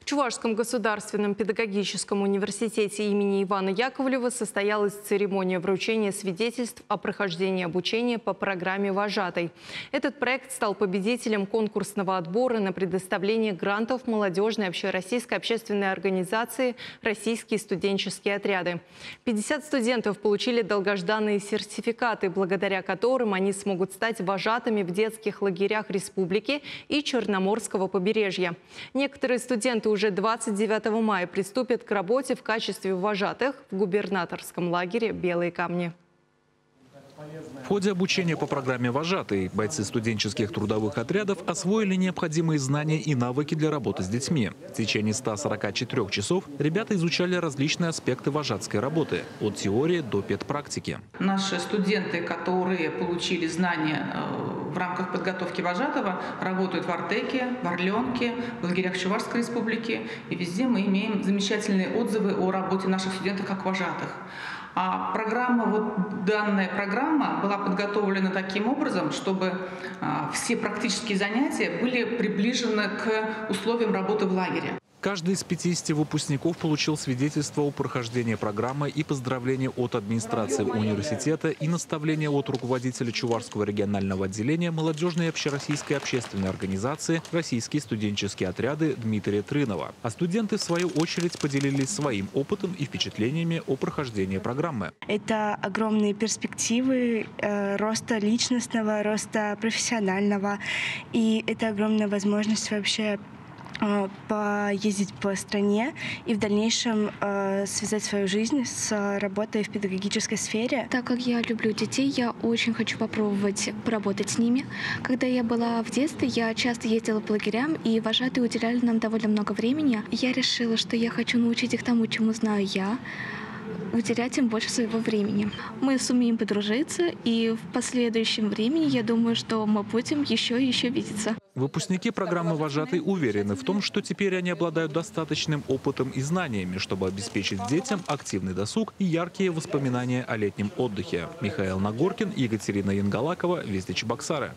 Чувашском государственном педагогическом университете имени Ивана Яковлева состоялась церемония вручения свидетельств о прохождении обучения по программе «Вожатый». Этот проект стал победителем конкурсного отбора на предоставление грантов молодежной общероссийской общественной организации «Российские студенческие отряды». 50 студентов получили долгожданные сертификаты, благодаря которым они смогут стать вожатыми в детских лагерях республики и Черноморского побережья. Некоторые студенты уже 29 мая приступят к работе в качестве вожатых в губернаторском лагере «Белые камни». В ходе обучения по программе «Вожатый» бойцы студенческих трудовых отрядов освоили необходимые знания и навыки для работы с детьми. В течение 144 часов ребята изучали различные аспекты вожатской работы – от теории до педпрактики. Наши студенты, которые получили знания в рамках подготовки вожатого, работают в Артеке, в Орленке, в лагерях Чувашской республики. И везде мы имеем замечательные отзывы о работе наших студентов как вожатых. А данная программа была подготовлена таким образом, чтобы все практические занятия были приближены к условиям работы в лагере. Каждый из 50 выпускников получил свидетельство о прохождении программы и поздравления от администрации университета и наставления от руководителя Чувашского регионального отделения молодежной общероссийской общественной организации «Российские студенческие отряды» Дмитрия Трынова. А студенты, в свою очередь, поделились своим опытом и впечатлениями о прохождении программы. Это огромные перспективы роста личностного, роста профессионального. И это огромная возможность вообще поездить по стране и в дальнейшем связать свою жизнь с работой в педагогической сфере. Так как я люблю детей, я очень хочу попробовать поработать с ними. Когда я была в детстве, я часто ездила по лагерям, и вожатые уделяли нам довольно много времени. Я решила, что я хочу научить их тому, чему знаю я, уделять им больше своего времени. Мы сумеем подружиться, и в последующем времени, я думаю, что мы будем еще видеться. Выпускники программы «Вожатый» уверены в том, что теперь они обладают достаточным опытом и знаниями, чтобы обеспечить детям активный досуг и яркие воспоминания о летнем отдыхе. Михаил Нагоркин, Екатерина Янгалакова, Вести Чебоксары.